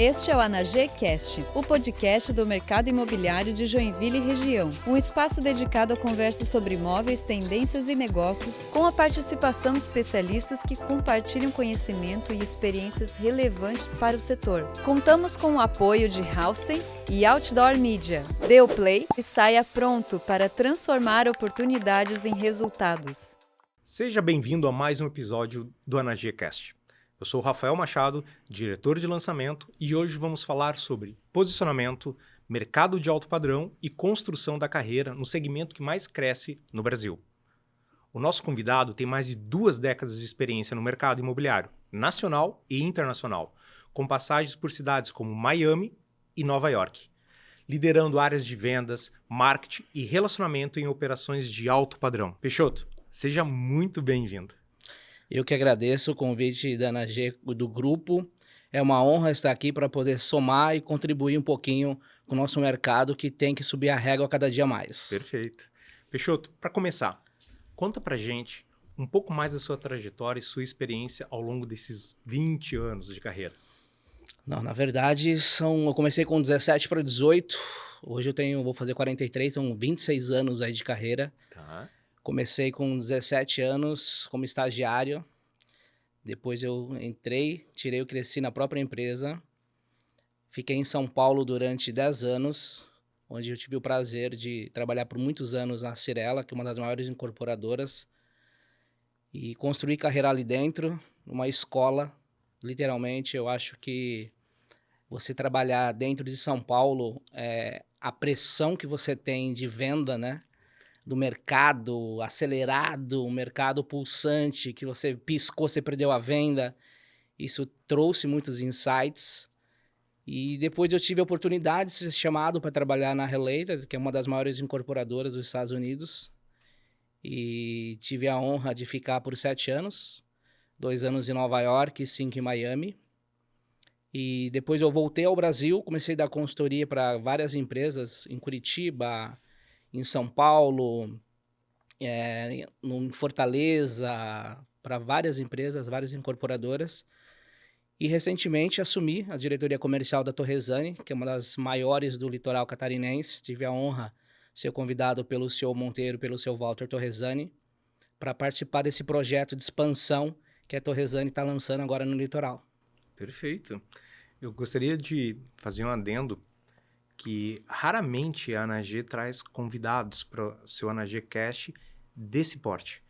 Este é o AnaGcast, o podcast do mercado imobiliário de Joinville e região. Um espaço dedicado a conversas sobre imóveis, tendências e negócios, com a participação de especialistas que compartilham conhecimento e experiências relevantes para o setor. Contamos com o apoio de Hausten e Outdoor Media. Dê o play e saia pronto para transformar oportunidades em resultados. Seja bem-vindo a mais um episódio do AnaGcast. Eu sou o Rafael Machado, diretor de lançamento, e hoje vamos falar sobre posicionamento, mercado de alto padrão e construção da carreira no segmento que mais cresce no Brasil. O nosso convidado tem mais de 2 décadas de experiência no mercado imobiliário, nacional e internacional, com passagens por cidades como Miami e Nova York, liderando áreas de vendas, marketing e relacionamento em operações de alto padrão. Peixoto, seja muito bem-vindo. Eu que agradeço o convite da AnaG do grupo. É uma honra estar aqui para poder somar e contribuir um pouquinho com o nosso mercado que tem que subir a régua cada dia mais. Perfeito. Peixoto, para começar, conta pra gente um pouco mais da sua trajetória e sua experiência ao longo desses 20 anos de carreira. Não, na verdade, eu comecei com 17 para 18. Hoje vou fazer 43, são 26 anos aí de carreira. Tá. Comecei com 17 anos como estagiário, depois eu cresci na própria empresa, fiquei em São Paulo durante 10 anos, onde eu tive o prazer de trabalhar por muitos anos na Cyrela, que é uma das maiores incorporadoras, e construir carreira ali dentro, uma escola, literalmente. Eu acho que você trabalhar dentro de São Paulo, a pressão que você tem de venda, né? Do mercado acelerado, um mercado pulsante, que você piscou, você perdeu a venda. Isso trouxe muitos insights. E depois eu tive a oportunidade de ser chamado para trabalhar na Related, que é uma das maiores incorporadoras dos Estados Unidos. E tive a honra de ficar por 7 anos, 2 anos em Nova York e 5 em Miami. E depois eu voltei ao Brasil, comecei a dar consultoria para várias empresas em Curitiba, em São Paulo, em Fortaleza, para várias empresas, várias incorporadoras. E recentemente assumi a diretoria comercial da Torresani, que é uma das maiores do litoral catarinense. Tive a honra de ser convidado pelo senhor Monteiro, pelo senhor Walter Torresani, para participar desse projeto de expansão que a Torresani está lançando agora no litoral. Perfeito. Eu gostaria de fazer um adendo que raramente a AnaG traz convidados para o seu AnaGcast desse porte.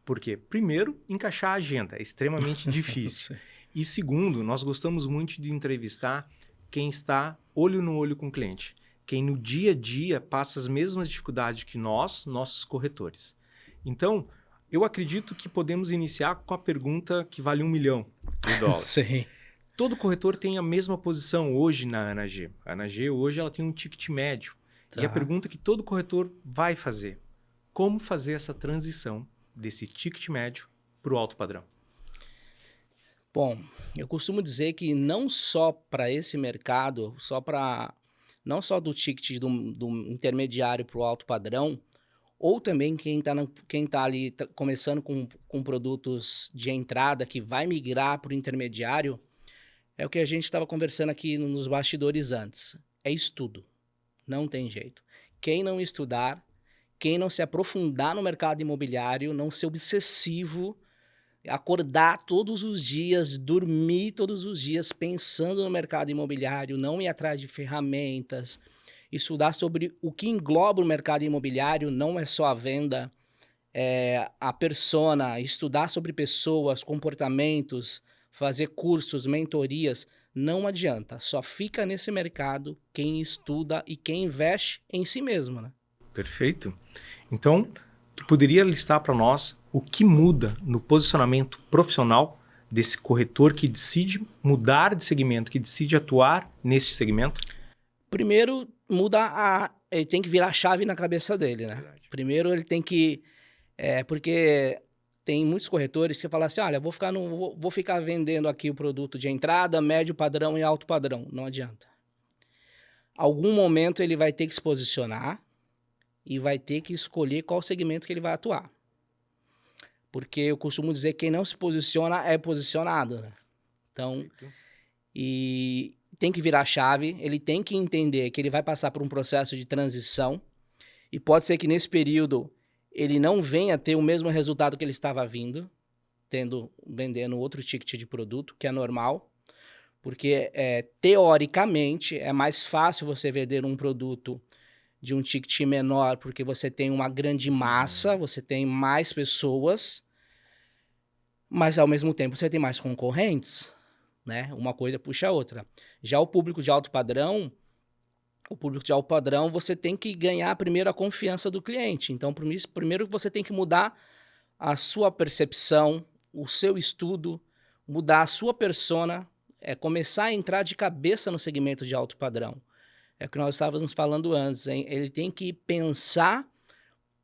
Por quê? Primeiro, encaixar a agenda é extremamente difícil. E segundo, nós gostamos muito de entrevistar quem está olho no olho com o cliente, quem no dia a dia passa as mesmas dificuldades que nós, nossos corretores. Então, eu acredito que podemos iniciar com a pergunta que vale $1 milhão. Sim. Todo corretor tem a mesma posição hoje na AnaG. A AnaG hoje ela tem um ticket médio. Tá. E a pergunta que todo corretor vai fazer: como fazer essa transição desse ticket médio para o alto padrão? Bom, eu costumo dizer que não só para esse mercado, não só do ticket do intermediário para o alto padrão, ou também quem tá ali começando com produtos de entrada que vai migrar para o intermediário, é o que a gente estava conversando aqui nos bastidores antes. É estudo. Não tem jeito. Quem não estudar, quem não se aprofundar no mercado imobiliário, não ser obsessivo, acordar todos os dias, dormir todos os dias pensando no mercado imobiliário, não ir atrás de ferramentas, estudar sobre o que engloba o mercado imobiliário, não é só a venda, a persona, estudar sobre pessoas, comportamentos, fazer cursos, mentorias, não adianta. Só fica nesse mercado quem estuda e quem investe em si mesmo, né? Perfeito. Então, tu poderia listar para nós o que muda no posicionamento profissional desse corretor que decide mudar de segmento, que decide atuar nesse segmento? Primeiro, ele tem que virar a chave na cabeça dele, né? Verdade. Primeiro, ele tem que... porque tem muitos corretores que falam assim, olha, vou ficar vendendo aqui o produto de entrada, médio padrão e alto padrão. Não adianta. Algum momento ele vai ter que se posicionar e vai ter que escolher qual segmento que ele vai atuar. Porque eu costumo dizer que quem não se posiciona é posicionado, né? Então, e tem que virar a chave, ele tem que entender que ele vai passar por um processo de transição e pode ser que nesse período ele não venha ter o mesmo resultado que ele estava vendendo outro ticket de produto, que é normal, porque teoricamente é mais fácil você vender um produto de um ticket menor, porque você tem uma grande massa, você tem mais pessoas, mas ao mesmo tempo você tem mais concorrentes, né? Uma coisa puxa a outra. Já o público de alto padrão, você tem que ganhar primeiro a confiança do cliente. Então, primeiro você tem que mudar a sua percepção, o seu estudo, mudar a sua persona, começar a entrar de cabeça no segmento de alto padrão. É o que nós estávamos falando antes, hein? Ele tem que pensar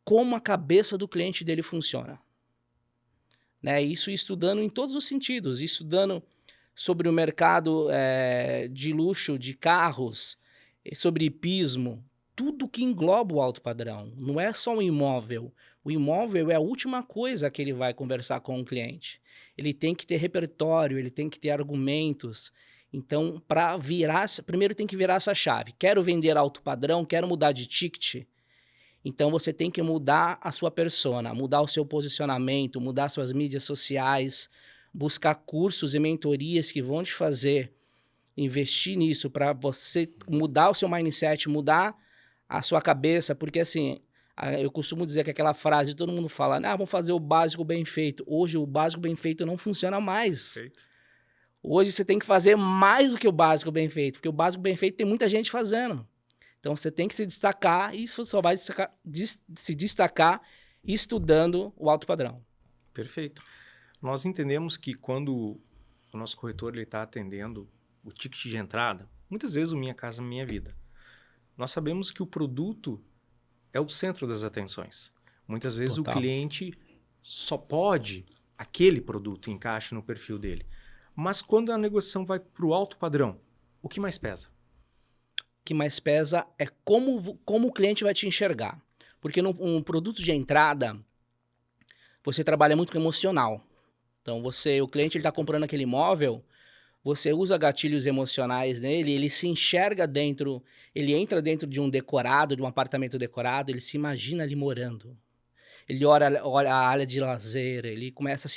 como a cabeça do cliente dele funciona. Né? Isso estudando em todos os sentidos, estudando sobre o mercado de luxo, de carros, sobre hipismo, tudo que engloba o alto padrão. Não é só um imóvel. O imóvel é a última coisa que ele vai conversar com o cliente. Ele tem que ter repertório, ele tem que ter argumentos. Então, primeiro tem que virar essa chave. Quero vender alto padrão, quero mudar de ticket. Então, você tem que mudar a sua persona, mudar o seu posicionamento, mudar suas mídias sociais, buscar cursos e mentorias que vão te fazer investir nisso para você mudar o seu mindset, mudar a sua cabeça, porque assim, eu costumo dizer que aquela frase, todo mundo fala, vamos fazer o básico bem feito. Hoje, o básico bem feito não funciona mais. Perfeito. Hoje você tem que fazer mais do que o básico bem feito, porque o básico bem feito tem muita gente fazendo. Então você tem que se destacar e isso só vai se destacar estudando o alto padrão. Perfeito. Nós entendemos que quando o nosso corretor está atendendo o ticket de entrada, muitas vezes o Minha Casa Minha Vida, nós sabemos que o produto é o centro das atenções. Muitas vezes o cliente só pode aquele produto encaixe no perfil dele. Mas quando a negociação vai para o alto padrão, o que mais pesa? O que mais pesa é como o cliente vai te enxergar. Porque num produto de entrada, você trabalha muito com emocional. Então, o cliente está comprando aquele imóvel, você usa gatilhos emocionais nele, ele se enxerga ele entra dentro de um decorado, de um apartamento decorado, ele se imagina ali morando. Ele olha a área de lazer, ele começa a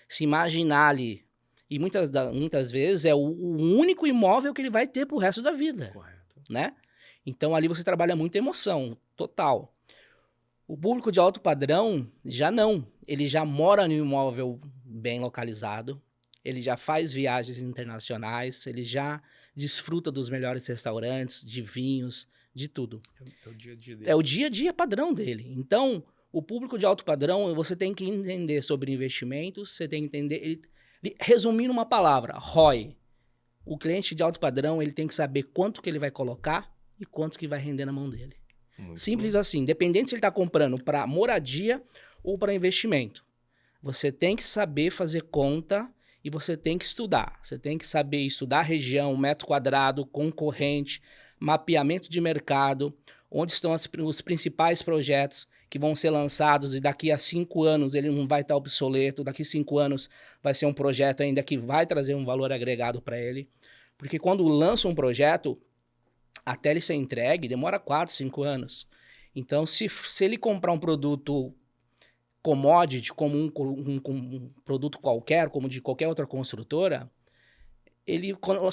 se imaginar ali. E muitas vezes é o único imóvel que ele vai ter pro resto da vida. Correto. Né? Então, ali você trabalha muita emoção, total. O público de alto padrão já não. Ele já mora no imóvel bem localizado, ele já faz viagens internacionais, ele já desfruta dos melhores restaurantes, de vinhos, de tudo. É o dia a dia dele. É o dia a dia padrão dele. Então, o público de alto padrão, você tem que entender sobre investimentos, você tem que entender... Resumindo uma palavra, ROI. O cliente de alto padrão, ele tem que saber quanto que ele vai colocar e quanto que vai render na mão dele. Muito simples bom. Assim, independente se ele está comprando para moradia ou para investimento. Você tem que saber fazer conta e você tem que estudar. Você tem que saber estudar a região, metro quadrado, concorrente, mapeamento de mercado, onde estão os principais projetos que vão ser lançados e daqui a 5 anos ele não vai estar obsoleto, daqui a 5 anos vai ser um projeto ainda que vai trazer um valor agregado para ele. Porque quando lança um projeto, até ele ser entregue, demora 4, 5 anos. Então, se ele comprar um produto commodity, como um produto qualquer, como de qualquer outra construtora,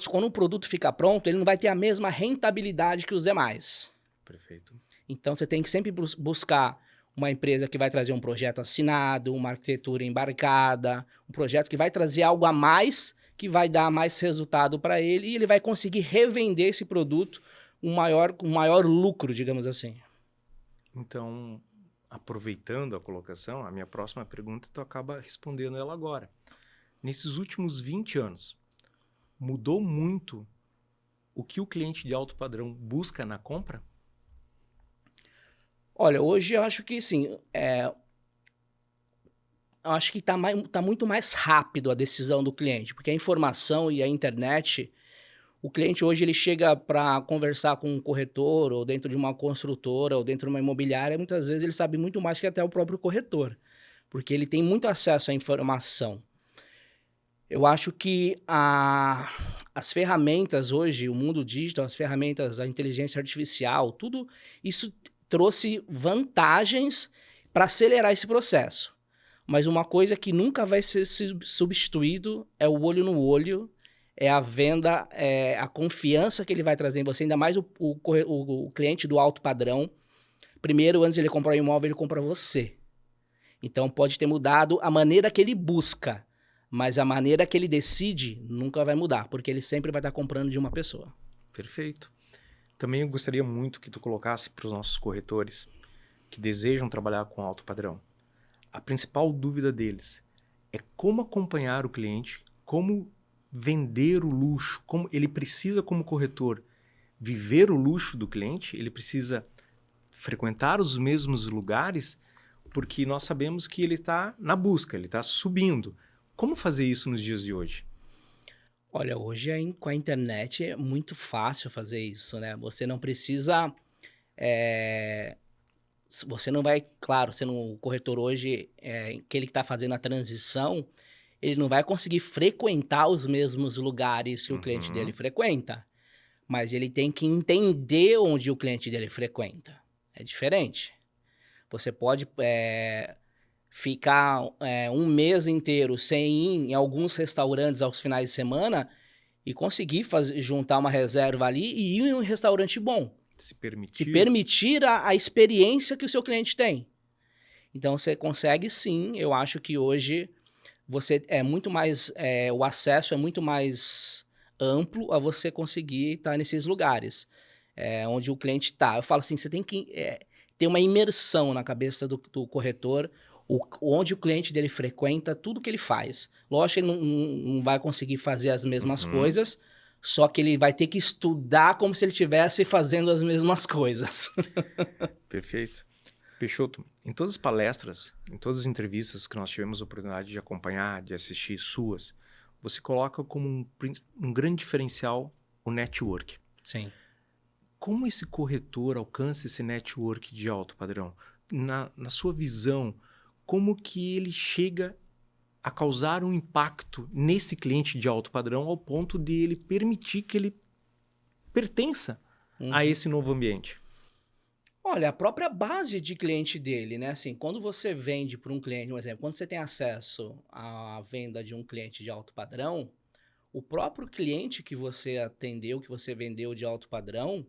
quando o produto ficar pronto, ele não vai ter a mesma rentabilidade que os demais. Perfeito. Então, você tem que sempre buscar uma empresa que vai trazer um projeto assinado, uma arquitetura embarcada, um projeto que vai trazer algo a mais, que vai dar mais resultado para ele, e ele vai conseguir revender esse produto com maior lucro, digamos assim. Então, aproveitando a colocação, a minha próxima pergunta, tu acaba respondendo ela agora. Nesses últimos 20 anos, mudou muito o que o cliente de alto padrão busca na compra? Olha, hoje eu acho que sim, eu acho que tá muito mais rápido a decisão do cliente, porque a informação e a internet, o cliente hoje ele chega para conversar com um corretor, ou dentro de uma construtora, ou dentro de uma imobiliária, muitas vezes ele sabe muito mais que até o próprio corretor, porque ele tem muito acesso à informação. Eu acho que as ferramentas hoje, o mundo digital, as ferramentas, a inteligência artificial, tudo isso trouxe vantagens para acelerar esse processo. Mas uma coisa que nunca vai ser substituído é o olho no olho, é a venda, é a confiança que ele vai trazer em você, ainda mais o cliente do alto padrão. Primeiro, antes de ele comprar o imóvel, ele compra você. Então, pode ter mudado a maneira que ele busca, mas a maneira que ele decide nunca vai mudar, porque ele sempre vai estar comprando de uma pessoa. Perfeito. Também eu gostaria muito que tu colocasse para os nossos corretores que desejam trabalhar com alto padrão. A principal dúvida deles é como acompanhar o cliente, como vender o luxo, como ele precisa, como corretor, viver o luxo do cliente, ele precisa frequentar os mesmos lugares, porque nós sabemos que ele está na busca, ele está subindo. Como fazer isso nos dias de hoje? Olha, hoje com a internet é muito fácil fazer isso, né? Você não precisa... Você não vai, claro, sendo um corretor hoje, aquele que está fazendo a transição, ele não vai conseguir frequentar os mesmos lugares que o cliente dele frequenta. Mas ele tem que entender onde o cliente dele frequenta. É diferente. Você pode ficar um mês inteiro sem ir em alguns restaurantes aos finais de semana e conseguir juntar uma reserva ali e ir em um restaurante bom. Se permitir. Se permitir a experiência que o seu cliente tem. Então, você consegue sim. Eu acho que hoje você muito mais... o acesso é muito mais amplo a você conseguir estar nesses lugares. Onde o cliente está. Eu falo assim, você tem que ter uma imersão na cabeça do corretor, onde o cliente dele frequenta, tudo que ele faz. Lógico que ele não vai conseguir fazer as mesmas coisas, só que ele vai ter que estudar como se ele estivesse fazendo as mesmas coisas. Perfeito. Peixoto, em todas as palestras, em todas as entrevistas que nós tivemos a oportunidade de acompanhar, de assistir suas, você coloca como um grande diferencial o network. Sim. Como esse corretor alcança esse network de alto padrão? Na sua visão, como que ele chega a causar um impacto nesse cliente de alto padrão ao ponto de ele permitir que ele pertença a esse novo ambiente? Olha, a própria base de cliente dele, né? Assim, quando você vende para um cliente, por exemplo, quando você tem acesso à venda de um cliente de alto padrão, o próprio cliente que você atendeu, que você vendeu de alto padrão,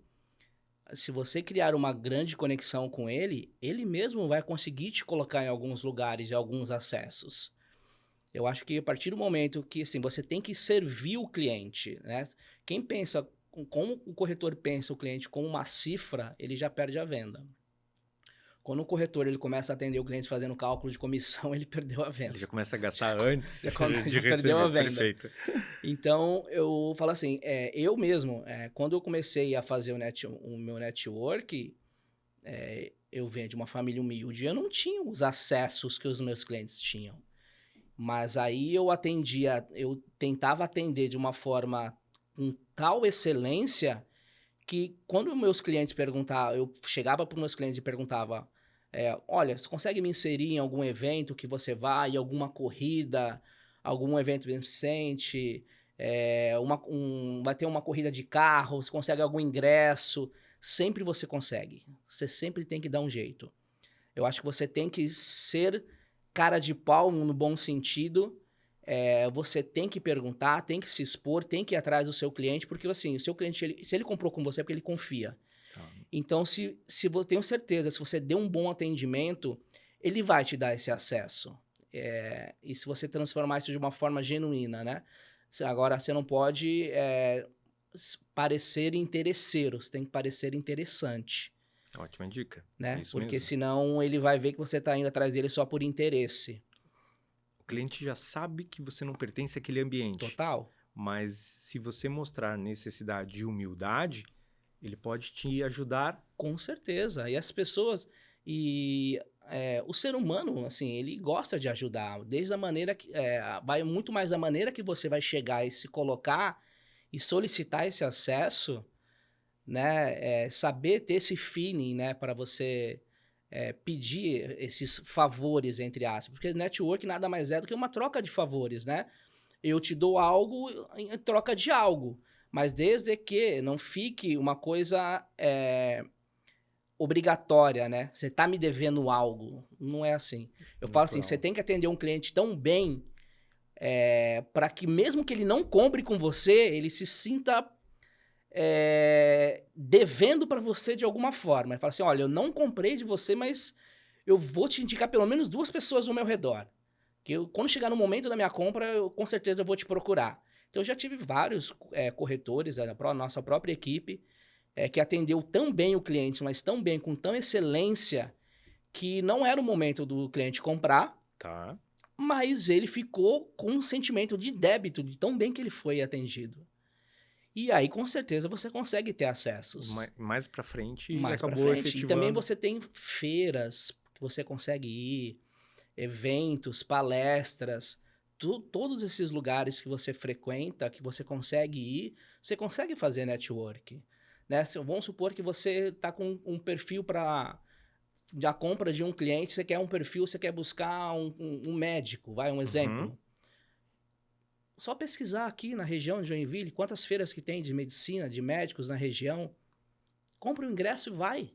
se você criar uma grande conexão com ele, ele mesmo vai conseguir te colocar em alguns lugares e alguns acessos. Eu acho que a partir do momento que assim, você tem que servir o cliente, né? Quem pensa, como o corretor pensa o cliente como uma cifra, ele já perde a venda. Quando o corretor ele começa a atender o cliente fazendo cálculo de comissão, ele perdeu a venda. Ele já começa a gastar antes já de perdeu a receber. venda. Perfeito. Então, eu falo assim, eu mesmo, quando eu comecei a fazer o meu network, eu venho de uma família humilde, eu não tinha os acessos que os meus clientes tinham. Mas aí eu tentava atender de uma forma com tal excelência que quando meus clientes perguntavam, eu chegava para os meus clientes e perguntava, olha, você consegue me inserir em algum evento que você vai, alguma corrida, algum evento beneficente, vai ter uma corrida de carro, você consegue algum ingresso? Sempre você consegue. Você sempre tem que dar um jeito. Eu acho que você tem que ser cara de pau no bom sentido. Você tem que perguntar, tem que se expor, tem que ir atrás do seu cliente, porque assim, o seu cliente, se ele comprou com você é porque ele confia. Então, se eu tenho certeza, se você der um bom atendimento, ele vai te dar esse acesso. E se você transformar isso de uma forma genuína, né? Agora, você não pode parecer interesseiro, você tem que parecer interessante. Ótima dica. Né? Isso porque mesmo. senão ele vai ver que você está indo atrás dele só por interesse. O cliente já sabe que você não pertence àquele ambiente. Total. Mas se você mostrar necessidade de humildade, ele pode te ajudar. Com certeza. E as pessoas... o ser humano, assim, ele gosta de ajudar. Desde a maneira que... vai muito mais da maneira que você vai chegar e se colocar e solicitar esse acesso, né? Saber ter esse feeling, né? Para você pedir esses favores, entre aspas. Porque network nada mais é do que uma troca de favores, né? eu te dou algo em troca de algo. Mas desde que não fique uma coisa obrigatória, né? Você tá me devendo algo. Não é assim. Eu falo assim, você tem que atender um cliente tão bem para que mesmo que ele não compre com você, ele se sinta devendo para você de alguma forma. Ele fala assim, olha, eu não comprei de você, mas eu vou te indicar pelo menos 2 pessoas ao meu redor. Que quando chegar no momento da minha compra, com certeza eu vou te procurar. Então, eu já tive vários corretores, a nossa própria equipe, que atendeu tão bem o cliente, mas tão bem, com tão excelência, que não era o momento do cliente comprar, Tá. mas ele ficou com um sentimento de débito, de tão bem que ele foi atendido. E aí, com certeza, você consegue ter acessos. Mais pra frente Mais pra acabou frente. efetivando. E também você tem feiras que você consegue ir, eventos, palestras, todos esses lugares que você frequenta, que você consegue ir, você consegue fazer network. Né? Vamos supor que você está com um perfil para a compra de um cliente, você quer um perfil, você quer buscar um médico, vai, um exemplo. Só pesquisar aqui na região de Joinville, quantas feiras que tem de medicina, de médicos na região. Compra o ingresso e vai.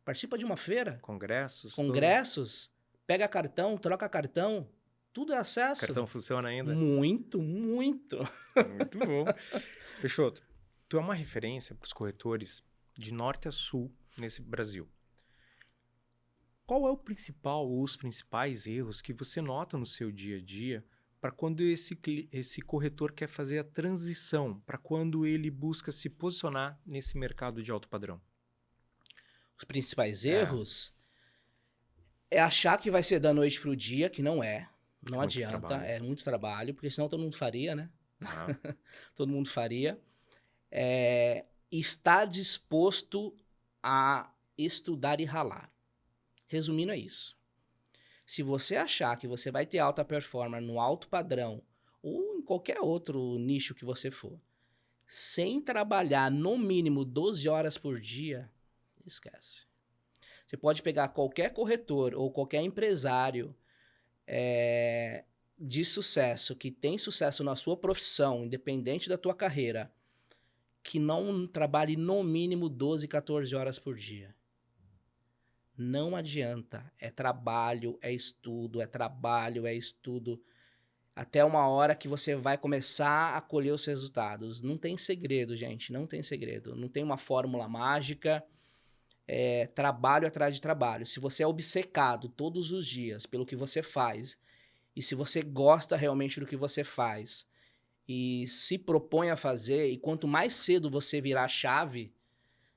Participa de uma feira. Congressos. Pega cartão, troca cartão. Tudo é acesso. Cartão funciona ainda? Muito, muito. Muito bom. Peixoto, tu é uma referência para os corretores de norte a sul nesse Brasil. Qual é o principal ou os principais erros que você nota no seu dia a dia para quando esse corretor quer fazer a transição, para quando ele busca se posicionar nesse mercado de alto padrão? Os principais erros é achar que vai ser da noite para o dia, que não é. Não adianta, é muito trabalho, porque senão todo mundo faria, né? Todo mundo faria. Estar disposto a estudar e ralar. Resumindo, é isso. Se você achar que você vai ter alta performance no alto padrão ou em qualquer outro nicho que você for, sem trabalhar no mínimo 12 horas por dia, esquece. Você pode pegar qualquer corretor ou qualquer empresário de sucesso, que tem sucesso na sua profissão, independente da tua carreira, que não trabalhe no mínimo 12, 14 horas por dia. Não adianta. É trabalho, é estudo, até uma hora que você vai começar a colher os resultados. Não tem segredo, gente, não tem segredo. Não tem uma fórmula mágica. Trabalho atrás de trabalho. Se você é obcecado todos os dias pelo que você faz, e se você gosta realmente do que você faz, e se propõe a fazer, e quanto mais cedo você virar a chave,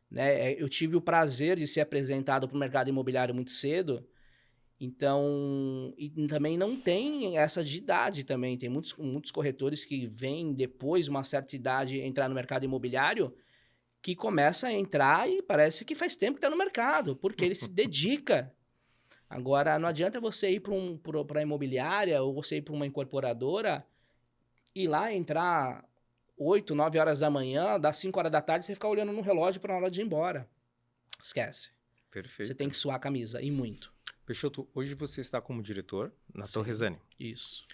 né? Eu tive o prazer de ser apresentado para o mercado imobiliário muito cedo, então, e também não tem essa de idade também. Tem muitos corretores que vêm depois de uma certa idade entrar no mercado imobiliário, que começa a entrar e parece que faz tempo que está no mercado, porque ele se dedica. Agora, não adianta você ir para a imobiliária ou você ir para uma incorporadora e lá entrar 8, 9 horas da manhã, das 5 horas da tarde, você ficar olhando no relógio para a hora de ir embora. Esquece. Perfeito. Você tem que suar a camisa, e muito. Peixoto, hoje você está como diretor na Torresani. Isso.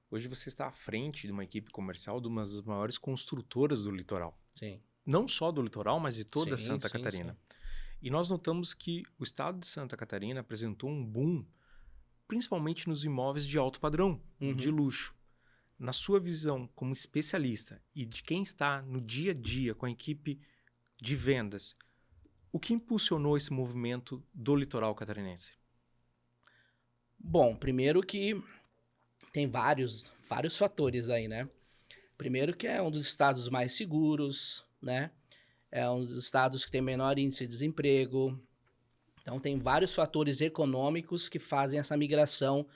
Hoje você está à frente de uma equipe comercial de uma das maiores construtoras do litoral. Sim. Não só do litoral, mas de toda Santa Catarina. Sim. E nós notamos que o estado de Santa Catarina apresentou um boom, principalmente nos imóveis de alto padrão, de luxo. Na sua visão como especialista e de quem está no dia a dia com a equipe de vendas, o que impulsionou esse movimento do litoral catarinense? Bom, primeiro que tem vários fatores aí, né? Primeiro que é um dos estados mais seguros, né? É um dos estados que tem menor índice de desemprego. Então, tem vários fatores econômicos que fazem essa migração,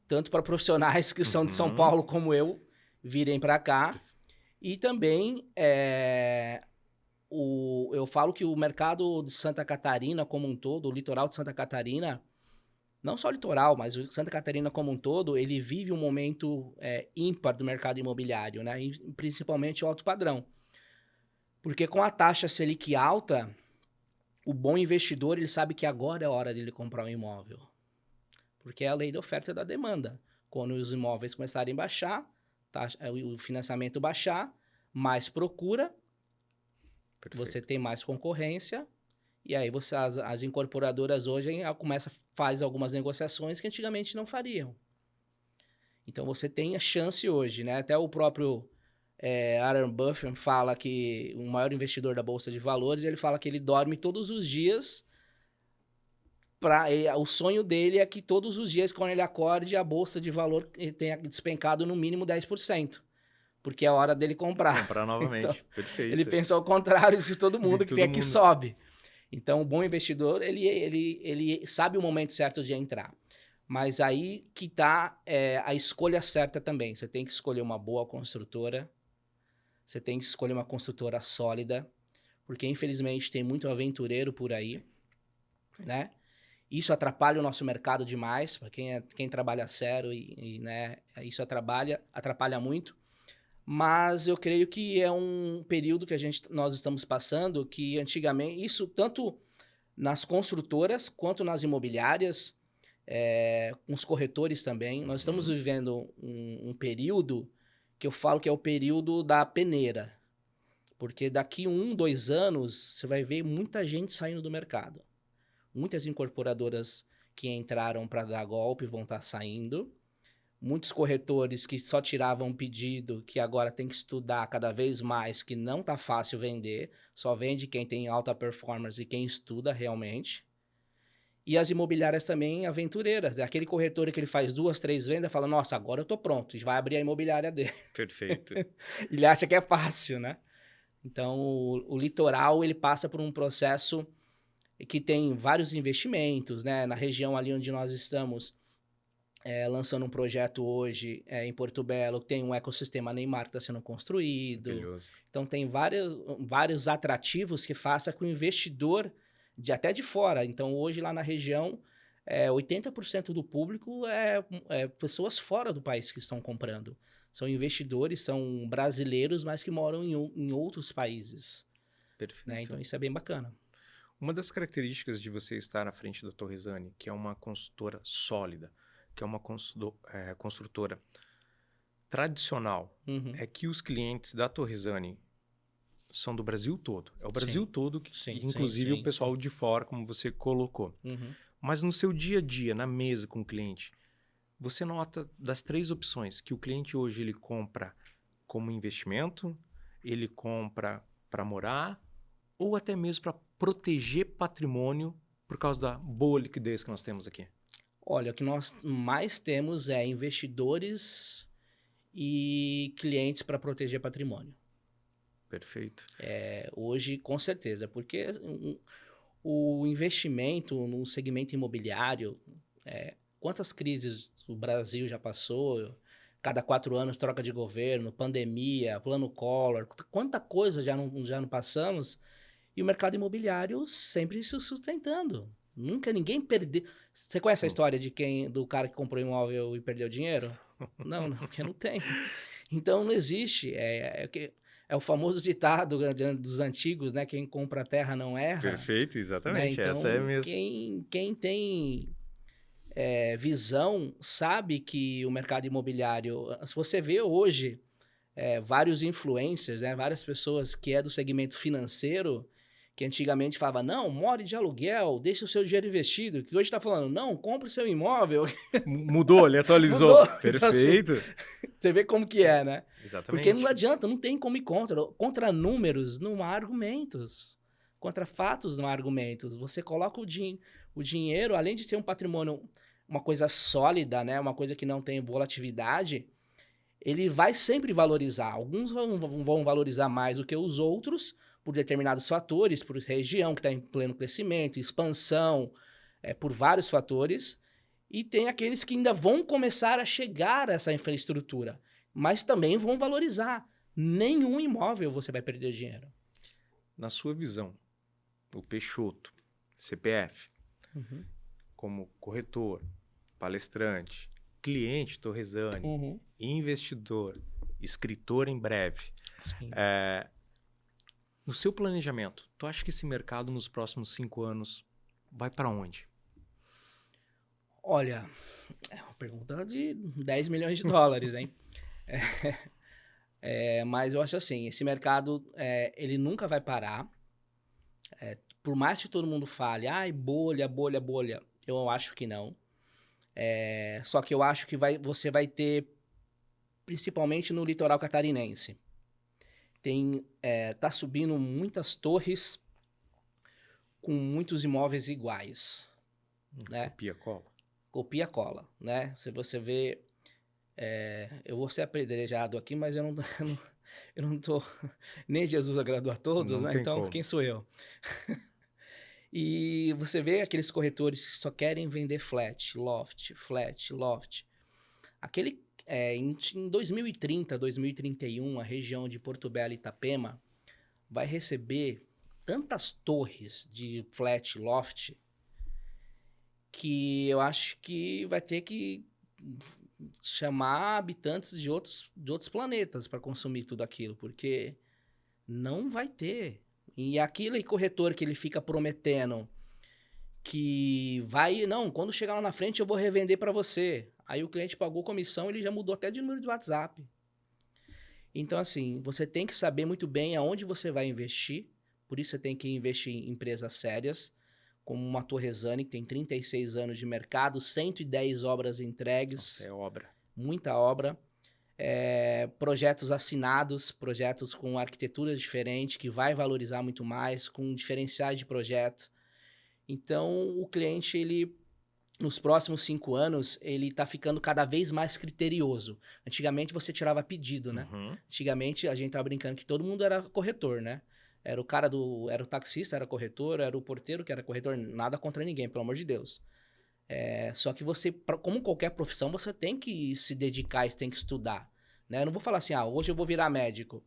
tanto para profissionais que são de São Paulo como eu, virem para cá. E também, eu falo que o mercado de Santa Catarina como um todo, o litoral de Santa Catarina, não só o litoral, mas o Santa Catarina como um todo, ele vive um momento ímpar do mercado imobiliário, né? E principalmente o alto padrão. Porque com a taxa Selic alta, o bom investidor ele sabe que agora é a hora dele comprar um imóvel. Porque é a lei da oferta e da demanda. Quando os imóveis começarem a baixar, o financiamento baixar, mais procura, Perfeito. você tem mais concorrência, e aí as incorporadoras hoje faz algumas negociações que antigamente não fariam. Então você tem a chance hoje, né? Até o próprio Warren Buffett fala que o maior investidor da Bolsa de Valores, ele fala que ele dorme todos os dias. O sonho dele é que todos os dias, quando ele acorde, a Bolsa de Valor tenha despencado no mínimo 10%. Porque é a hora dele comprar. Comprar novamente, então, perfeito. Ele pensa ao contrário de todo mundo, que tem aqui sobe. Então, o bom investidor, ele sabe o momento certo de entrar. Mas aí que está a escolha certa também. Você tem que escolher uma boa construtora, você tem que escolher uma construtora sólida, porque infelizmente tem muito aventureiro por aí, né? Isso atrapalha o nosso mercado demais, para quem trabalha sério, né, isso atrapalha muito. Mas eu creio que é um período que nós estamos passando que antigamente, isso tanto nas construtoras quanto nas imobiliárias, com os corretores também, nós estamos vivendo um período que eu falo que é o período da peneira. Porque daqui 1, 2 anos, você vai ver muita gente saindo do mercado. Muitas incorporadoras que entraram para dar golpe vão estar saindo. Muitos corretores que só tiravam pedido, que agora tem que estudar cada vez mais, que não tá fácil vender. Só vende quem tem alta performance e quem estuda realmente. E as imobiliárias também aventureiras. Aquele corretor que ele faz 2, 3 vendas, fala, nossa, agora eu tô pronto. E vai abrir a imobiliária dele. Perfeito. Ele acha que é fácil, né? Então, o litoral, ele passa por um processo que tem vários investimentos, né? Na região ali onde nós estamos, lançando um projeto hoje em Porto Belo, tem um ecossistema Neymar que está sendo construído. Maravilhoso. Então, tem vários atrativos que façam com o investidor até de fora. Então, hoje lá na região, 80% do público é pessoas fora do país que estão comprando. São investidores, são brasileiros, mas que moram em outros países. Perfeito. Né? Então, isso é bem bacana. Uma das características de você estar na frente da Torresani, que é uma consultora sólida, que é uma construtora tradicional, é que os clientes da Torresani são do Brasil todo. É o Brasil todo, inclusive o pessoal de fora, como você colocou. Mas no seu dia a dia, na mesa com o cliente, você nota das 3 opções, que o cliente hoje ele compra como investimento, ele compra para morar, ou até mesmo para proteger patrimônio por causa da boa liquidez que nós temos aqui? Olha, o que nós mais temos é investidores e clientes para proteger patrimônio. Perfeito. Hoje, com certeza, porque o investimento no segmento imobiliário, quantas crises o Brasil já passou, cada 4 anos troca de governo, pandemia, plano Collor, quanta coisa já não passamos, e o mercado imobiliário sempre se sustentando. Nunca ninguém perdeu. Você conhece a história do cara que comprou imóvel e perdeu dinheiro? Não, porque não tem. Então não existe. É o famoso ditado dos antigos, né? Quem compra a terra não erra. Perfeito, exatamente. Né? Então, essa é mesmo. Quem tem visão sabe que o mercado imobiliário. Se você vê hoje vários influencers, né? Várias pessoas que do segmento financeiro, que antigamente falava, não, more de aluguel, deixe o seu dinheiro investido, que hoje está falando, não, compre o seu imóvel. Mudou, ele atualizou. Mudou. Perfeito. Então, assim, você vê como que né? Exatamente. Porque não adianta, não tem como ir contra. Contra números não há argumentos. Contra fatos não há argumentos. Você coloca o dinheiro, além de ter um patrimônio, uma coisa sólida, né? Uma coisa que não tem volatilidade, ele vai sempre valorizar. Alguns vão valorizar mais do que os outros, por determinados fatores, por região que está em pleno crescimento, expansão, por vários fatores. E tem aqueles que ainda vão começar a chegar a essa infraestrutura, mas também vão valorizar. Nenhum imóvel você vai perder dinheiro. Na sua visão, o Peixoto, CPF, como corretor, palestrante, cliente Torresani, investidor, escritor em breve, no seu planejamento, tu acha que esse mercado nos próximos 5 anos vai para onde? Olha, é uma pergunta de 10 milhões de dólares, hein? Mas eu acho assim, esse mercado, ele nunca vai parar. Por mais que todo mundo fale, ai, bolha, bolha, bolha, eu acho que não. Só que eu acho que você vai ter, principalmente no litoral catarinense, tá subindo muitas torres com muitos imóveis iguais, né? Copia-cola. Copia-cola, né? Se você vê, eu vou ser apedrejado aqui, mas eu não tô... Nem Jesus agradou a todos, Não né? tem Então, como. quem sou eu? E você vê aqueles corretores que só querem vender flat, loft, flat, loft. Em 2030, 2031, a região de Porto Belo e Itapema vai receber tantas torres de flat, loft, que eu acho que vai ter que chamar habitantes de outros planetas para consumir tudo aquilo, porque não vai ter. E aquele corretor que ele fica prometendo que vai, não, quando chegar lá na frente eu vou revender para você. Aí o cliente pagou comissão, ele já mudou até de número de WhatsApp. Então, assim, você tem que saber muito bem aonde você vai investir. Por isso você tem que investir em empresas sérias, como uma Torresani, que tem 36 anos de mercado, 110 obras entregues. Nossa, é obra. Muita obra. Projetos assinados, projetos com arquiteturas diferentes, que vai valorizar muito mais, com diferenciais de projeto. Então, o cliente, ele, nos próximos 5 anos, ele está ficando cada vez mais criterioso. Antigamente, você tirava pedido, né? Uhum. Antigamente, a gente estava brincando que todo mundo era corretor, né? Era o taxista, era corretor, era o porteiro que era corretor, nada contra ninguém, pelo amor de Deus. Só que você, como qualquer profissão, você tem que se dedicar, você tem que estudar, né? Eu não vou falar assim, hoje eu vou virar médico.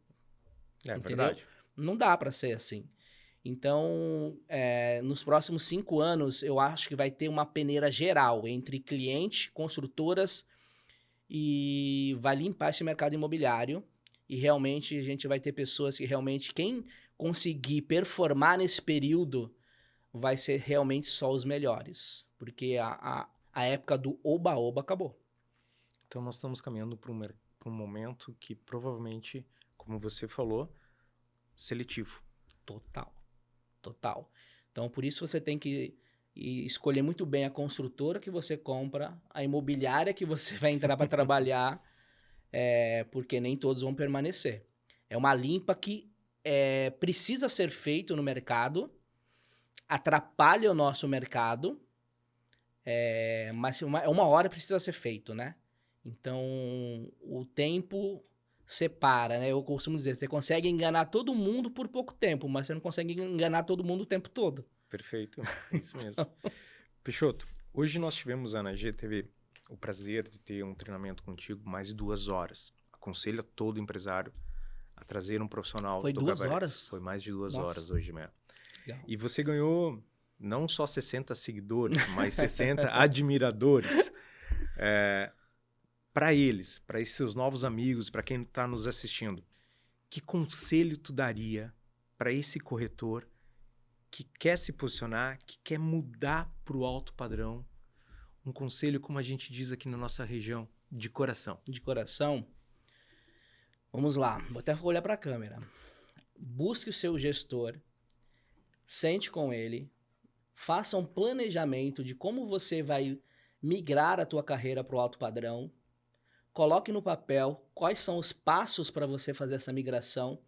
É Entendeu? verdade. Não dá para ser assim. Então, nos próximos 5 anos, eu acho que vai ter uma peneira geral entre cliente, construtoras, e vai limpar esse mercado imobiliário. E realmente a gente vai ter pessoas que realmente, quem conseguir performar nesse período, vai ser realmente só os melhores. Porque a época do oba-oba acabou. Então nós estamos caminhando para um momento que provavelmente, como você falou, seletivo. Total. Então, por isso você tem que escolher muito bem a construtora que você compra, a imobiliária que você vai entrar para trabalhar, porque nem todos vão permanecer. É uma limpa que precisa ser feito no mercado, atrapalha o nosso mercado, mas uma hora precisa ser feito, né? Então, o tempo separa, né? Eu costumo dizer, você consegue enganar todo mundo por pouco tempo, mas você não consegue enganar todo mundo o tempo todo. Perfeito, é isso mesmo. Peixoto, hoje nós tivemos, a AnaG teve o prazer de ter um treinamento contigo mais de 2 horas. Aconselho a todo empresário a trazer um profissional. Foi do 2 gabarito. horas? Foi mais de 2 Nossa. horas hoje mesmo. Legal. E você ganhou não só 60 seguidores, mas 60 admiradores. Para eles, para esses seus novos amigos, para quem está nos assistindo, que conselho tu daria para esse corretor que quer se posicionar, que quer mudar para o alto padrão? Um conselho, como a gente diz aqui na nossa região, de coração. De coração? Vamos lá, vou até olhar para a câmera. Busque o seu gestor, sente com ele, faça um planejamento de como você vai migrar a tua carreira para o alto padrão. Coloque no papel quais são os passos para você fazer essa migração.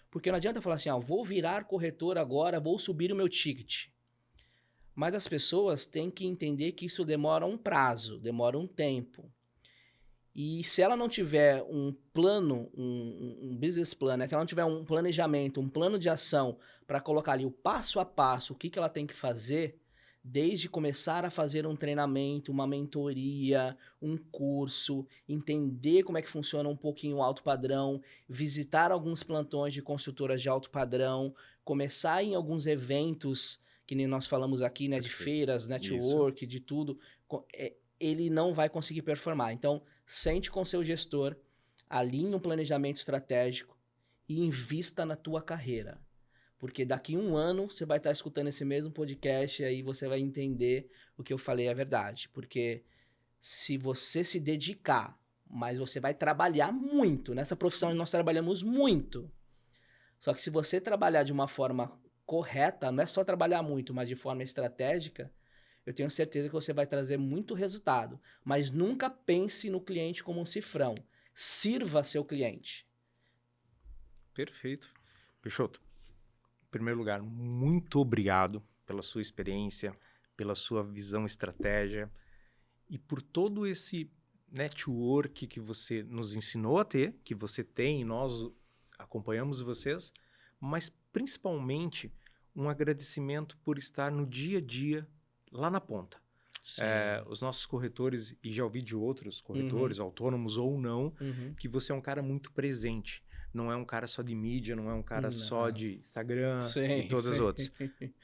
Porque não adianta falar assim, vou virar corretor agora, vou subir o meu ticket. Mas as pessoas têm que entender que isso demora um prazo, demora um tempo. E se ela não tiver um plano, um business plan, né? Se ela não tiver um planejamento, um plano de ação para colocar ali o passo a passo, o que ela tem que fazer, desde começar a fazer um treinamento, uma mentoria, um curso, entender como é que funciona um pouquinho o alto padrão, visitar alguns plantões de construtoras de alto padrão, começar em alguns eventos, que nem nós falamos aqui, né, de feiras, network, de tudo, ele não vai conseguir performar. Então, sente com seu gestor, alinhe um planejamento estratégico e invista na tua carreira. Porque daqui 1 ano você vai estar escutando esse mesmo podcast e aí você vai entender o que eu falei é verdade. Porque se você se dedicar mas você vai trabalhar muito. Nessa profissão nós trabalhamos muito. Só que se você trabalhar de uma forma correta, não é só trabalhar muito, mas de forma estratégica, eu tenho certeza que você vai trazer muito resultado. Mas nunca pense no cliente como um cifrão. Sirva seu cliente. Perfeito. Peixoto, em primeiro lugar, muito obrigado pela sua experiência, pela sua visão estratégia e por todo esse network que você nos ensinou a ter, que você tem e nós acompanhamos vocês, mas principalmente um agradecimento por estar no dia a dia lá na ponta. Os nossos corretores, e já ouvi de outros corretores, autônomos ou não, que você é um cara muito presente. Não é um cara só de mídia, não é um cara só de Instagram e todas as outras.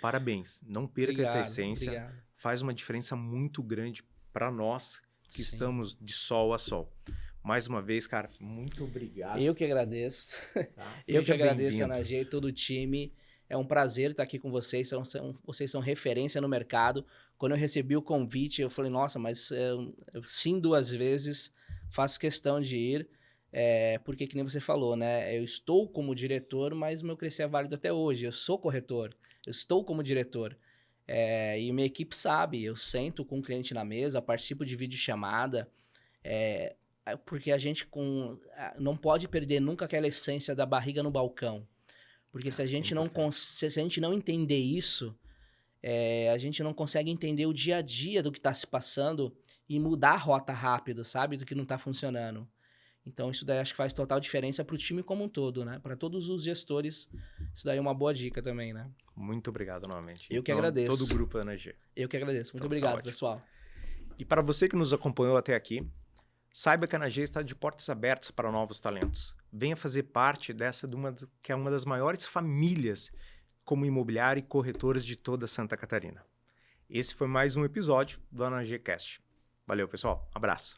Parabéns. Não perca essa essência. Obrigado. Faz uma diferença muito grande para nós que estamos de sol a sol. Mais uma vez, cara, muito obrigado. Eu que agradeço. Tá? Eu que agradeço a Anagê e todo o time. É um prazer estar aqui com vocês. Vocês são referência no mercado. Quando eu recebi o convite, eu falei, nossa, mas sim 2 vezes, faço questão de ir. Porque, que nem você falou, né? Eu estou como diretor, mas o meu crescer é válido até hoje. Eu sou corretor, eu estou como diretor. E minha equipe sabe, eu sento com o cliente na mesa, participo de videochamada, porque a gente não pode perder nunca aquela essência da barriga no balcão. Porque se a gente não entender isso, a gente não consegue entender o dia a dia do que está se passando e mudar a rota rápido, sabe? Do que não está funcionando. Então, isso daí acho que faz total diferença para o time como um todo, né? Para todos os gestores, isso daí é uma boa dica também, né? Muito obrigado novamente. Eu que agradeço. Todo o grupo Anagê. Eu que agradeço. Muito Então, obrigado, tá pessoal. E para você que nos acompanhou até aqui, saiba que a Anagê está de portas abertas para novos talentos. Venha fazer parte que é uma das maiores famílias como imobiliário e corretores de toda Santa Catarina. Esse foi mais um episódio do Anagê Cast. Valeu, pessoal. Abraço.